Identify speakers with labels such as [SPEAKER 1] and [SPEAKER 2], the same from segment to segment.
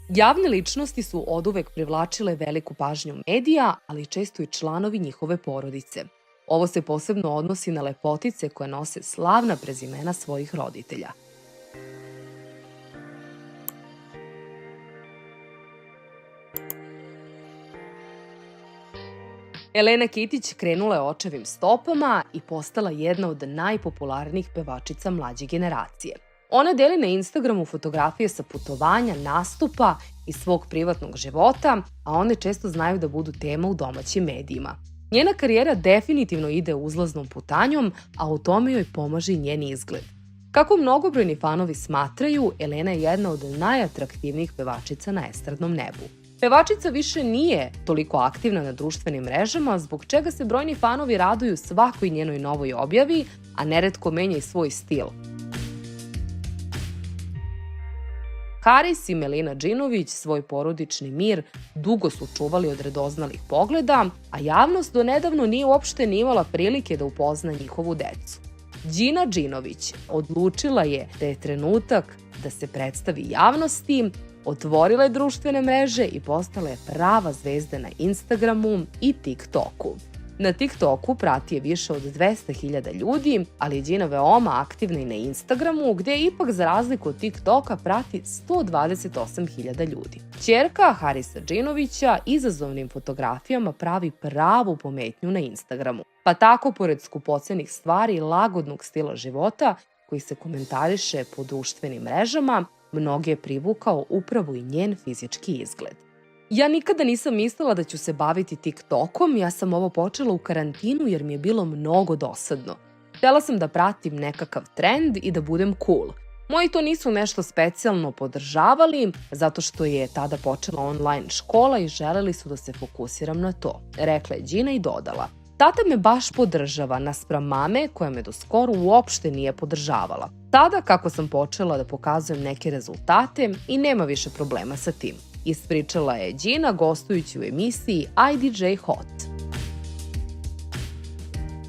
[SPEAKER 1] Javne ličnosti su oduvek privlačile veliku pažnju medija, ali često i članovi njihove porodice. Ovo se posebno odnosi na lepotice koje nose slavna prezimena svojih roditelja. Elena Kitić krenula je očevim stopama i postala jedna od najpopularnijih pevačica mlađe generacije. Ona deli na Instagramu fotografije sa putovanja, nastupa i svog privatnog života, a one često znaju da budu tema u domaćim medijima. Njena karijera definitivno ide uzlaznom putanjom, a u tome joj pomaže i njen izgled. Kako mnogobrojni fanovi smatraju, Elena je jedna od najatraktivnijih pevačica na estradnom nebu. Pevačica više nije toliko aktivna na društvenim mrežama, zbog čega se brojni fanovi raduju svakoj njenoj novoj objavi, a neretko menja i svoj stil. Haris i Melina Džinović svoj porodični mir dugo su čuvali od radoznalih pogleda, a javnost donedavno nije uopšte ni imala prilike da upozna njihovu decu. Đina Džinović odlučila je da je trenutak da se predstavi javnosti, otvorila je društvene mreže i postala je prava zvezda na Instagramu i TikToku. Na TikToku prati je više od 200.000 ljudi, ali je Đina veoma aktivna i na Instagramu, gde je ipak za razliku od TikToka prati 128.000 ljudi. Ćerka Harisa Džinovića izazovnim fotografijama pravi pravu pometnju na Instagramu. Pa tako, pored skupocenih stvari i lagodnog stila života, koji se komentariše po društvenim mrežama, mnoge je privukao upravo i njen fizički izgled. Ja nikada nisam mislila da ću se baviti TikTokom, ja sam ovo počela u karantinu jer mi je bilo mnogo dosadno. Htela sam da pratim nekakav trend i da budem cool. Moji to nisu nešto specijalno podržavali, zato što je tada počela online škola i želeli su da se fokusiram na to, rekla je Đina i dodala. Tata me baš podržava naspram mame koja me do skoro uopšte nije podržavala. Tada kako sam počela da pokazujem neke rezultate i nema više problema sa tim. Ispričala je Đina gostujući u emisiji IDJ Hot.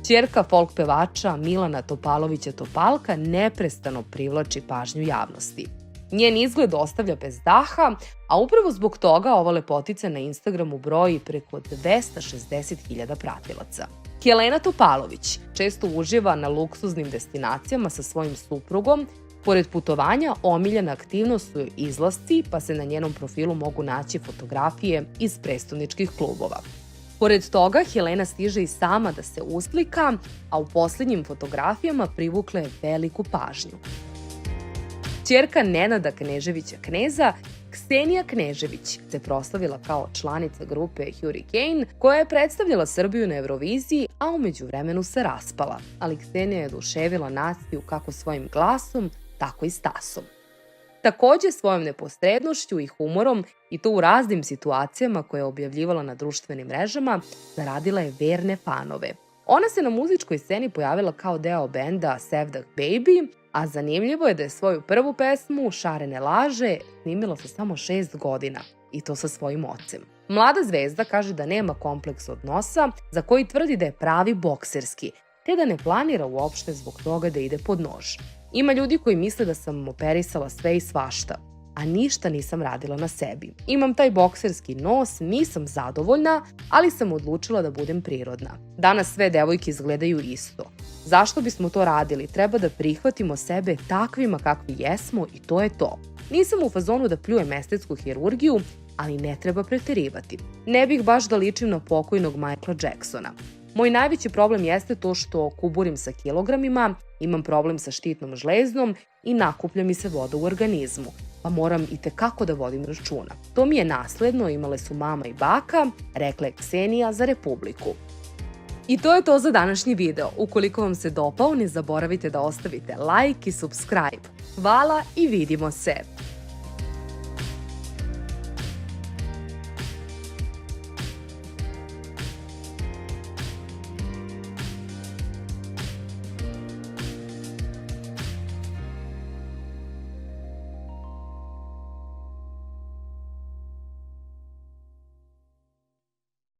[SPEAKER 1] Ćerka folk pevača Milana Topalovića Topalka neprestano privlači pažnju javnosti. Njen izgled ostavlja bez daha, a upravo zbog toga ova lepotica na Instagramu broji preko 260.000 pratilaca. Helena Topalović često uživa na luksuznim destinacijama sa svojim suprugom. Pored putovanja, omiljena aktivnost su izlasci, pa se na njenom profilu mogu naći fotografije iz prestoničkih klubova. Pored toga, Helena stiže i sama da se uslika, a u posljednjim fotografijama privukla je veliku pažnju. Ćerka Nenada Kneževića Kneza, Ksenija Knežević, se proslavila kao članica grupe Hurricane, koja je predstavljala Srbiju na Euroviziji, a u međuvremenu se raspala. Ali Ksenija je oduševila naciju kako svojim glasom, tako i stasom. Takođe svojom neposrednošću i humorom, i to u raznim situacijama koje je objavljivala na društvenim mrežama, zaradila je verne fanove. Ona se na muzičkoj sceni pojavila kao deo benda Sevdah Baby, a zanimljivo je da je svoju prvu pesmu Šarene laže snimila sa samo 6 godina, i to sa svojim ocem. Mlada zvezda kaže da nema kompleks odnosa, za koji tvrdi da je pravi bokserski, te da ne planira uopšte zbog toga da ide pod nož. Ima ljudi koji misle da sam operisala sve i svašta, a ništa nisam radila na sebi. Imam taj bokserski nos, nisam zadovoljna, ali sam odlučila da budem prirodna. Danas sve devojke izgledaju isto. Zašto bismo to radili? Treba da prihvatimo sebe takvima kakvi jesmo i to je to. Nisam u fazonu da pljujem estetsku hirurgiju, ali ne treba preterivati. Ne bih baš da ličim na pokojnog Michaela Jacksona. Moj najveći problem jeste to što kuburim sa kilogramima, imam problem sa štitnom žlezdom i nakuplja mi se voda u organizmu, pa moram itekako da vodim računa. To mi je nasledno, imale su mama i baka, rekla je Ksenija za Republiku. I to je to za današnji video. Ukoliko vam se dopao, ne zaboravite da ostavite like i subscribe. Hvala i vidimo se!